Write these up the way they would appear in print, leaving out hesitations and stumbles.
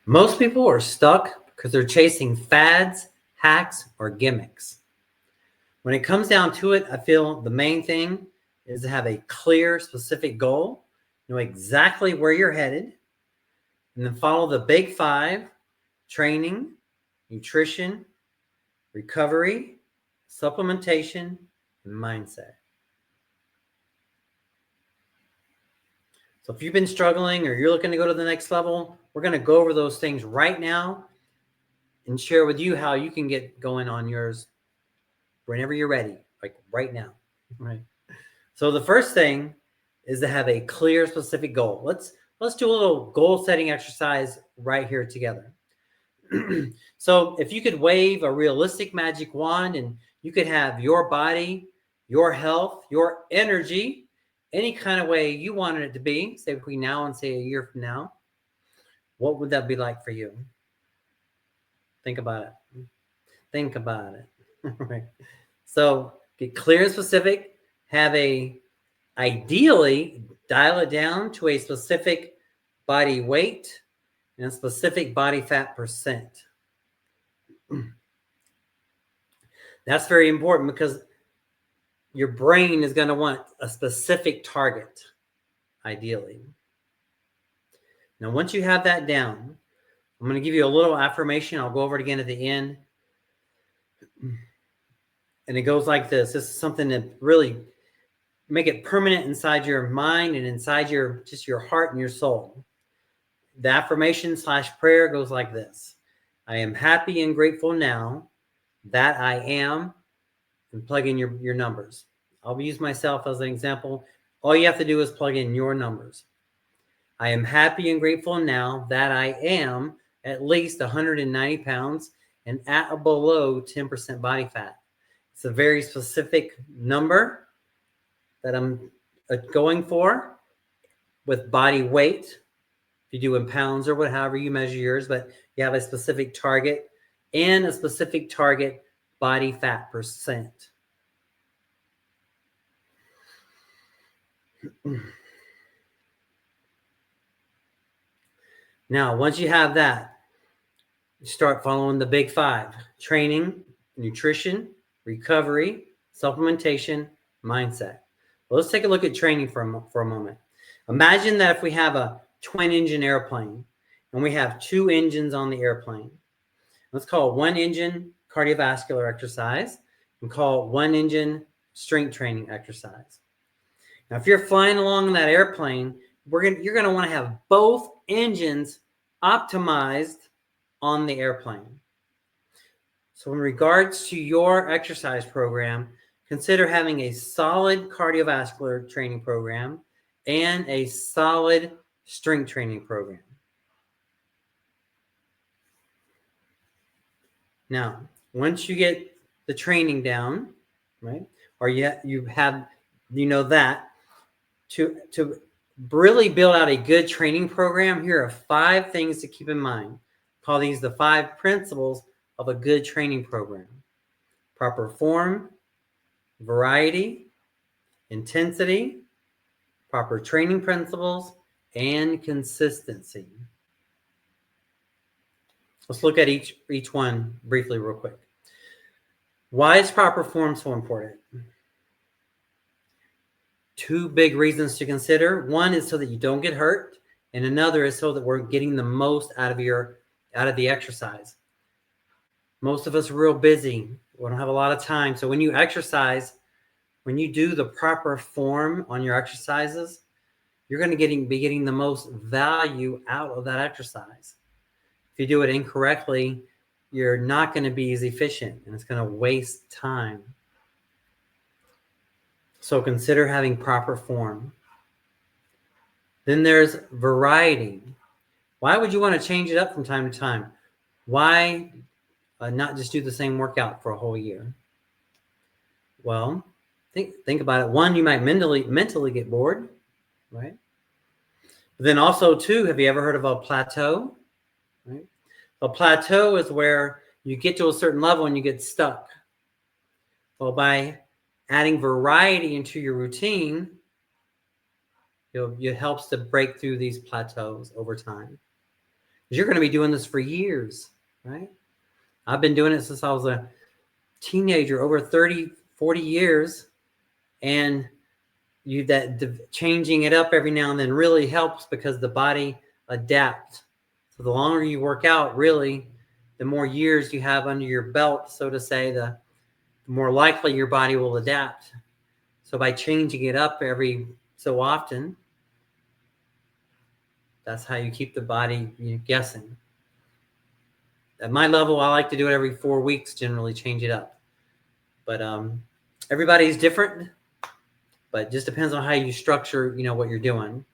Most people are stuck because they're chasing fads, hacks, or gimmicks. When it comes down to it, I feel the main thing is to have a clear, specific goal, know exactly where you're headed, and then follow the big five: training, nutrition, recovery, supplementation, and mindset. So if you've been struggling or you're looking to go to the next level, we're going to go over those things right now and share with you how you can get going on yours whenever you're ready, like right now. Right. So the first thing is to have a clear, specific goal. Let's do a little goal setting exercise right here together. So if you could wave a realistic magic wand and you could have your body, your health, your energy, any kind of way you wanted it to be, say between now and say a year from now, what would that be like for you? Think about it. Think about it. Right. So get clear and specific. Ideally, dial it down to a specific body weight and a specific body fat percent. That's very important because your brain is going to want a specific target, ideally. Now, once you have that down, I'm going to give you a little affirmation. I'll go over it again at the end. And it goes like this. This is something that really make it permanent inside your mind and inside your heart and your soul. The affirmation / prayer goes like this: I am happy and grateful now that I am, and plug in your numbers. I'll use myself as an example. All you have to do is plug in your numbers. I am happy and grateful now that I am at least 190 pounds and at or below 10% body fat. It's a very specific number that I'm going for with body weight. If you do in pounds or however you measure yours, but you have a specific target and a specific target body fat percent. Now, once you have that, you start following the big five: training, nutrition, recovery, supplementation, mindset. Well, let's take a look at training for a moment. Imagine that if we have a twin engine airplane and we have two engines on the airplane. Let's call it one engine cardiovascular exercise and call it one engine strength training exercise. Now, if you're flying along in that airplane, you're going to want to have both engines optimized on the airplane. So in regards to your exercise program, consider having a solid cardiovascular training program and a solid strength training program. Now, once you get the training down, right, or you know that, to really build out a good training program, here are 5 things to keep in mind. Call these the 5 principles of a good training program: proper form, variety, intensity, proper training principles, and consistency. Let's look at each one briefly real quick. Why is proper form so important? 2 big reasons to consider. One is so that you don't get hurt, and another is so that we're getting the most out of the exercise. Most of us are real busy. We don't have a lot of time. So when you exercise, when you do the proper form on your exercises, you're going to be getting the most value out of that exercise. If you do it incorrectly, you're not going to be as efficient, and it's going to waste time. So consider having proper form. Then there's variety. Why would you want to change it up from time to time? Why not just do the same workout for a whole year? Well, think about it. One, you might mentally get bored, right? But then also, 2, have you ever heard of a plateau? Right? A plateau is where you get to a certain level and you get stuck. Well, by adding variety into your routine, it helps to break through these plateaus over time. You're going to be doing this for years, right? I've been doing it since I was a teenager, over 30, 40 years. And changing it up every now and then really helps because the body adapts. So the longer you work out, really, the more years you have under your belt, so to say, the more likely your body will adapt. So by changing it up every so often, that's how you keep the body guessing. At my level, I like to do it every 4 weeks, generally change it up. But everybody's different, but it just depends on how you structure, what you're doing.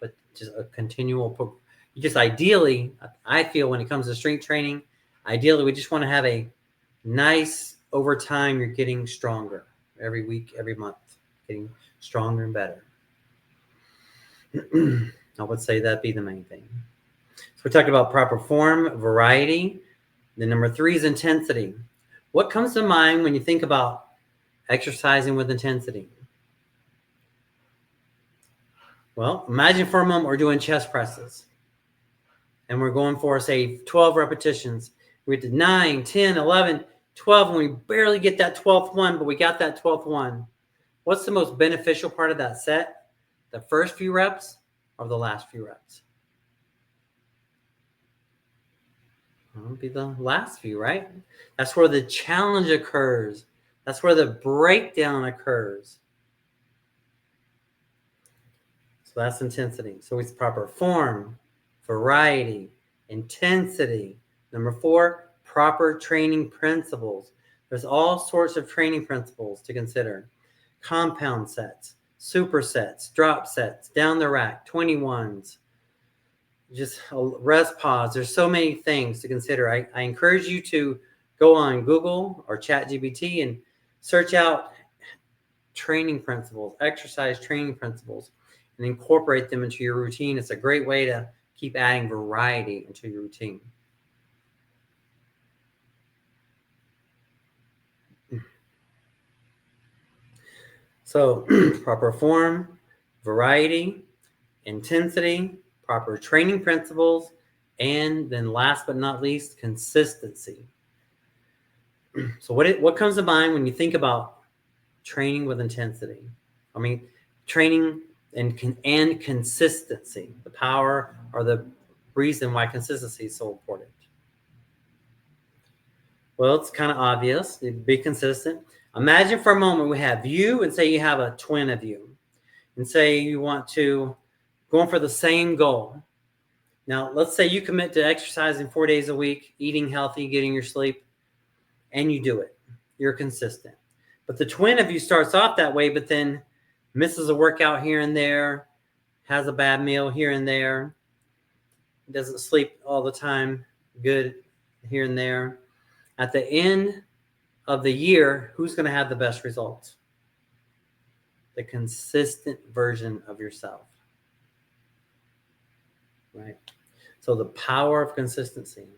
But just a continual, just ideally, I feel when it comes to strength training, ideally we just want to have a nice, over time, you're getting stronger every week, every month, getting stronger and better. I would say that'd be the main thing. So we talked about proper form, variety. Then number 3 is intensity. What comes to mind when you think about exercising with intensity? Well, imagine for a moment we're doing chest presses. And we're going for, say, 12 repetitions. We get to 9, 10, 11, 12, and we barely get that 12th one, but we got that 12th one. What's the most beneficial part of that set? The first few reps or the last few reps? It'll be the last few, right? That's where the challenge occurs. That's where the breakdown occurs. So that's intensity. So it's proper form, variety, intensity. Number 4, proper training principles. There's all sorts of training principles to consider. Compound sets, supersets, drop sets, down the rack, 21s, just rest pause. There's so many things to consider. I encourage you to go on Google or ChatGPT and search out training principles, exercise training principles, and incorporate them into your routine. It's a great way to keep adding variety into your routine. So proper form, variety, intensity, proper training principles, and then last but not least, consistency. So what comes to mind when you think about training with intensity? I mean, training and consistency, the power or the reason why consistency is so important. Well, it's kind of obvious. Be consistent. Imagine for a moment we have you, and say you have a twin of you, and say you want to go for the same goal. Now, let's say you commit to exercising 4 days a week, eating healthy, getting your sleep, and you do it. You're consistent. But the twin of you starts off that way, but then misses a workout here and there, has a bad meal here and there, doesn't sleep all the time, good here and there. At the end of the year, who's going to have the best results? The consistent version of yourself. Right? So the power of consistency.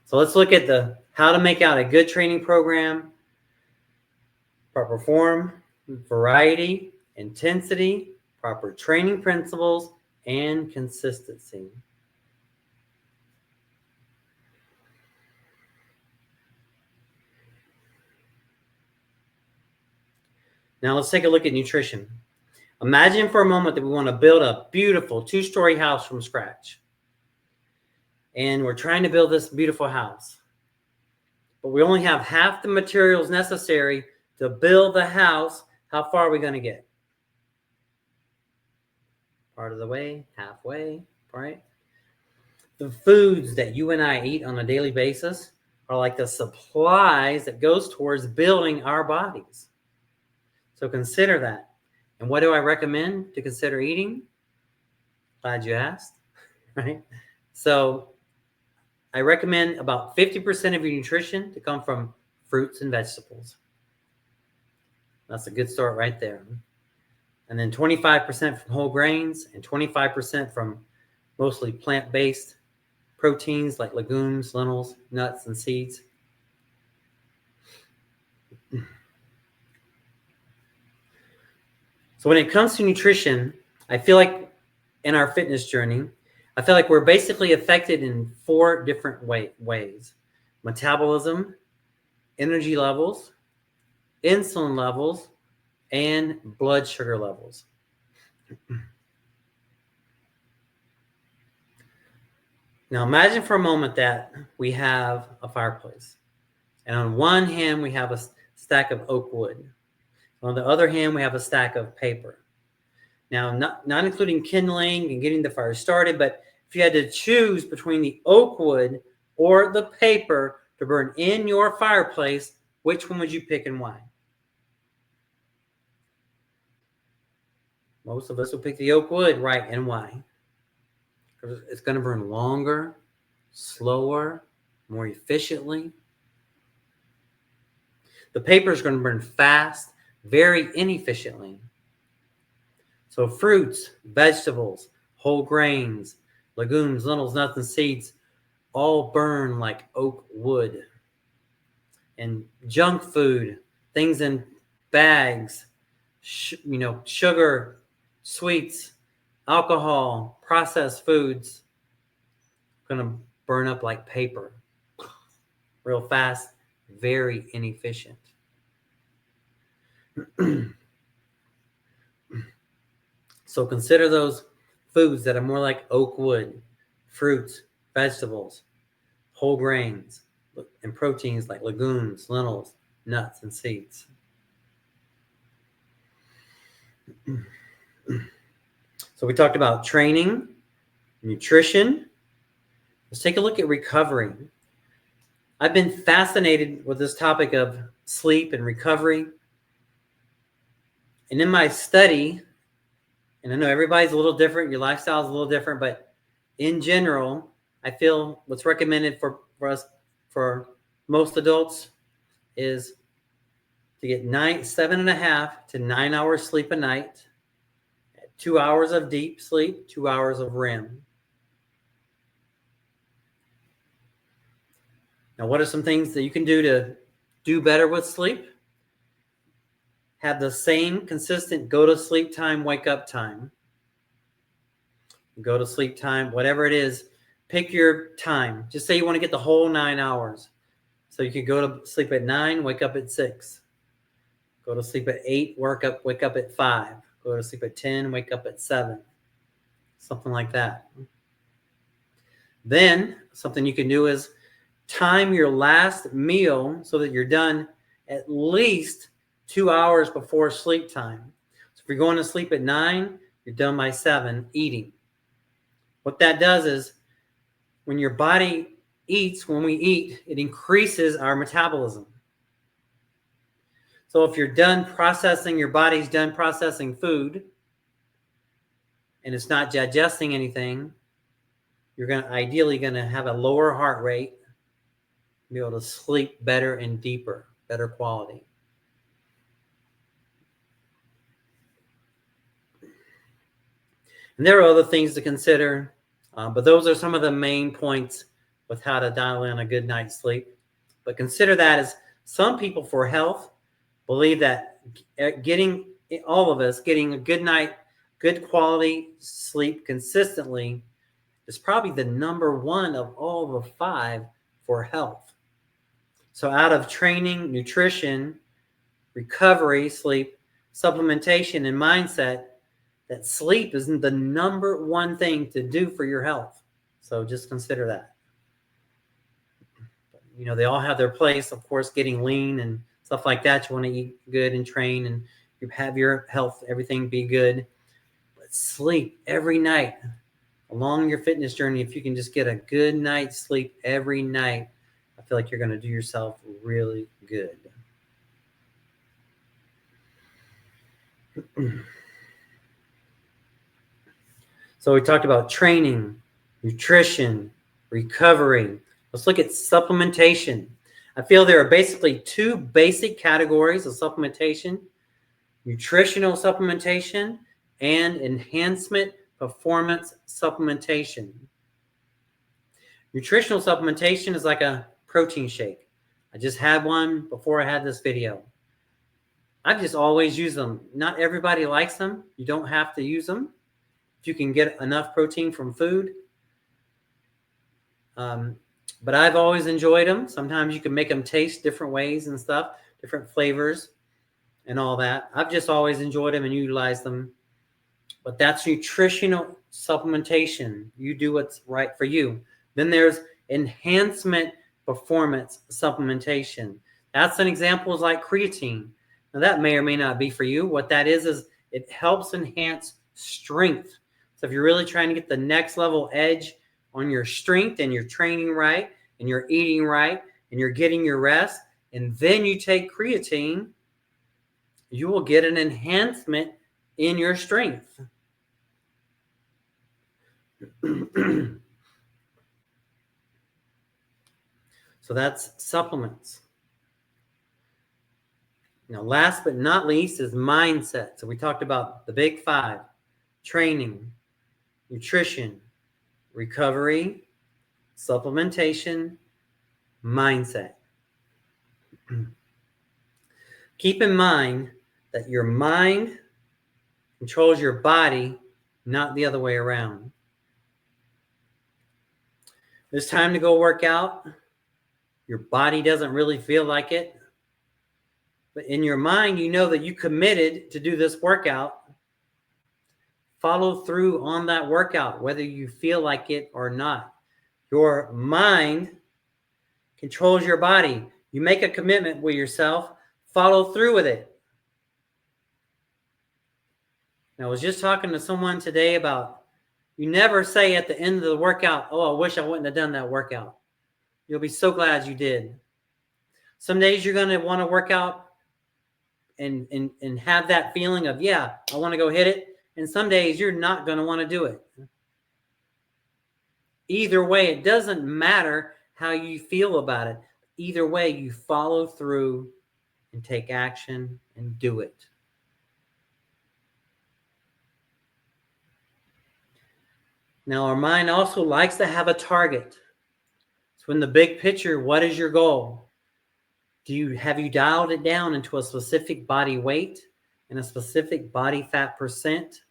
So let's look at how to make out a good training program. Proper form, variety, intensity, proper training principles, and consistency. Now let's take a look at nutrition. Imagine for a moment that we want to build a beautiful 2-story house from scratch. And we're trying to build this beautiful house. But we only have half the materials necessary to build the house. How far are we going to get? Part of the way, halfway, right? The foods that you and I eat on a daily basis are like the supplies that goes towards building our bodies. So consider that. And what do I recommend to consider eating? Glad you asked, right? So I recommend about 50% of your nutrition to come from fruits and vegetables. That's a good start right there. And then 25% from whole grains and 25% from mostly plant-based proteins like legumes, lentils, nuts, and seeds. So when it comes to nutrition, I feel like in our fitness journey, I feel like we're basically affected in 4 different ways: metabolism, energy levels, insulin levels, and blood sugar levels. Now imagine for a moment that we have a fireplace, and on one hand we have a stack of oak wood. On the other hand, we have a stack of paper. Now, not including kindling and getting the fire started, but if you had to choose between the oak wood or the paper to burn in your fireplace, which one would you pick and why? Most of us will pick the oak wood, right? And why? Because it's going to burn longer, slower, more efficiently. The paper is going to burn fast, very inefficiently. So fruits, vegetables, whole grains, legumes, lentils, nuts, and seeds all burn like oak wood. And junk food, things in bags, sugar, sweets, alcohol, processed foods, going to burn up like paper, real fast, very inefficient. So consider those foods that are more like oak wood: fruits, vegetables, whole grains, and proteins like legumes, lentils, nuts, and seeds. So we talked about training, nutrition. Let's take a look at recovery. I've been fascinated with this topic of sleep and recovery. And in my study, and I know everybody's a little different, your lifestyle is a little different, but in general, I feel what's recommended for us, for most adults, is to get 7.5 to 9 hours sleep a night, 2 hours of deep sleep, 2 hours of REM. Now, what are some things that you can do to do better with sleep? Have the same consistent go to sleep time, wake up time. Go to sleep time, whatever it is, pick your time. Just say you want to get the whole 9 hours. So you could go to sleep at 9, wake up at 6. Go to sleep at 8, wake up at 5. Go to sleep at 10, wake up at 7. Something like that. Then something you can do is time your last meal so that you're done at least 2 hours before sleep time. So if you're going to sleep at 9, you're done by 7 eating. What that does is when your body eats, when we eat, it increases our metabolism. So if you're done processing, your body's done processing food, and it's not digesting anything, you're ideally going to have a lower heart rate, be able to sleep better and deeper, better quality. And there are other things to consider, but those are some of the main points with how to dial in a good night's sleep. But consider that as some people, for health, believe that all of us getting a good night, good quality sleep consistently is probably the number one of all the 5 for health. So out of training, nutrition, recovery, sleep, supplementation, and mindset, that sleep isn't the number one thing to do for your health. So just consider that. They all have their place. Of course, getting lean and stuff like that. You want to eat good and train and you have your health, everything be good. But sleep every night along your fitness journey. If you can just get a good night's sleep every night, I feel like you're going to do yourself really good. So we talked about training, nutrition, recovery. Let's look at supplementation. I feel there are basically 2 basic categories of supplementation: nutritional supplementation and enhancement performance supplementation. Nutritional supplementation is like a protein shake. I just had one before I had this video. I've just always used them. Not everybody likes them. You don't have to use them. If you can get enough protein from food, But I've always enjoyed them. Sometimes you can make them taste different ways and stuff, different flavors and all that. I've just always enjoyed them and utilized them. But that's nutritional supplementation. You do what's right for you. Then there's enhancement performance supplementation. That's an example is like creatine. Now that may or may not be for you. What that is it helps enhance strength. So if you're really trying to get the next level edge on your strength and you're training right and you're eating right and you're getting your rest, and then you take creatine, you will get an enhancement in your strength. So that's supplements. Now, last but not least is mindset. So we talked about the big five: training, nutrition, recovery, supplementation, mindset. Keep in mind that your mind controls your body, not the other way around. It's time to go work out. Your body doesn't really feel like it. But in your mind, you know that you committed to do this workout. Follow through on that workout, whether you feel like it or not. Your mind controls your body. You make a commitment with yourself, follow through with it. Now, I was just talking to someone today about you never say at the end of the workout, oh, I wish I wouldn't have done that workout. You'll be so glad you did. Some days you're going to want to work out and have that feeling of, yeah, I want to go hit it. And some days you're not going to want to do it. Either way, it doesn't matter how you feel about it. Either way, you follow through and take action and do it. Now, our mind also likes to have a target. So in the big picture, what is your goal? Have you dialed it down into a specific body weight and a specific body fat percent?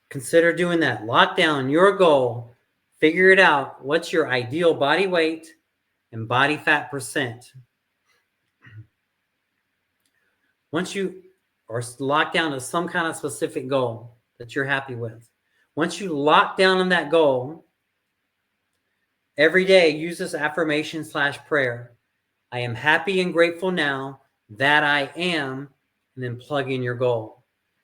Consider doing that. Lock down your goal. Figure it out. What's your ideal body weight and body fat percent? Once you are locked down to some kind of specific goal that you're happy with, once you lock down on that goal, every day use this affirmation / prayer. I am happy and grateful now that I am, and then plug in your goal.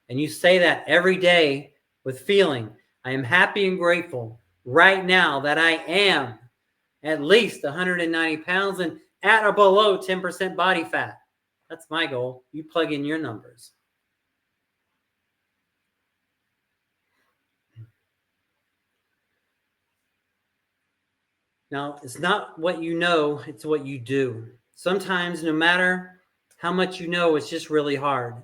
And you say that every day with feeling. I am happy and grateful right now that I am at least 190 pounds and at or below 10% body fat. That's my goal. You plug in your numbers. Now, it's not what you know, it's what you do. Sometimes, no matter how much you know, it's just really hard.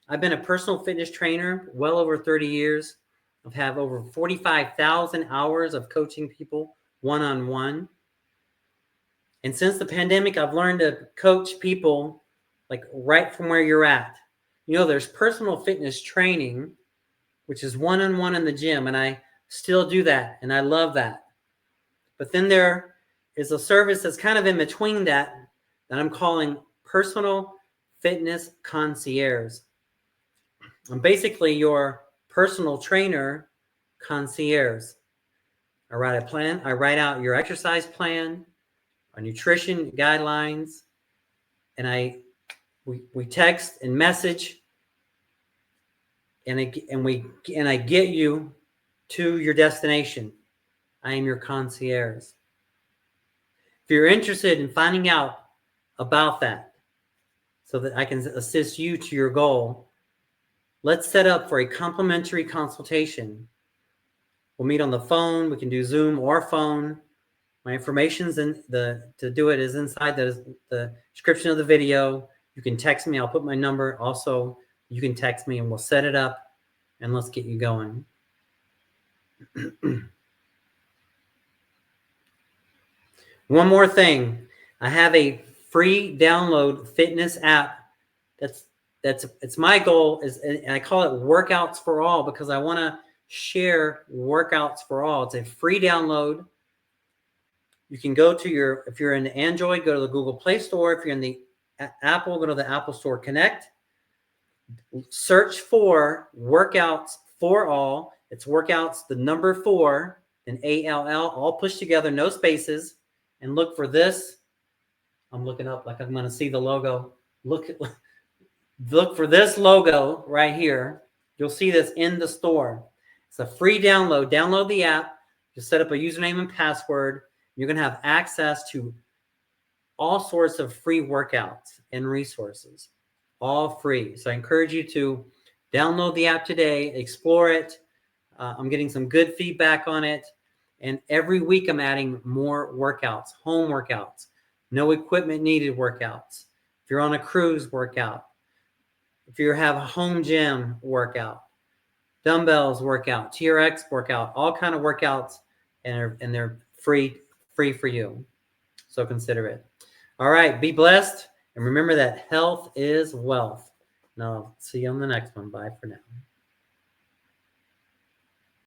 I've been a personal fitness trainer well over 30 years. I've had over 45,000 hours of coaching people one-on-one. And since the pandemic, I've learned to coach people like right from where you're at. You know, there's personal fitness training, which is one-on-one in the gym, and I still do that, and I love that. But then there is a service that's kind of in between that I'm calling personal fitness concierge. I'm basically your personal trainer concierge. I write a plan. I write out your exercise plan, our nutrition guidelines, and we text and message, and I get you to your destination. I am your concierge. If you're interested in finding out about that so that I can assist you to your goal, let's set up for a complimentary consultation. We'll meet on the phone. We can do Zoom or phone. My information's to do it is inside the description of the video. You can text me. I'll put my number. Also, you can text me and we'll set it up and let's get you going. One more thing. I have a free download fitness app. It's my goal and I call it Workouts for All because I want to share workouts for all. It's a free download. You can go to if you're in Android, go to the Google Play Store. If you're in the Apple, go to the Apple Store Connect. Search for Workouts for All. It's workouts, the number 4, and ALL, all pushed together, no spaces. And look for this. I'm looking up like I'm going to see the logo. Look for this logo right here. You'll see this in the store. It's a free download. Download the app. Just set up a username and password. You're going to have access to all sorts of free workouts and resources, all free. So I encourage you to download the app today, explore it. I'm getting some good feedback on it. And every week I'm adding more workouts, home workouts, no equipment needed workouts. If you're on a cruise, workout. If you have a home gym workout, dumbbells workout, TRX workout, all kind of workouts, and they're free for you. So consider it. All right, be blessed, and remember that health is wealth. Now, see you on the next one. Bye for now.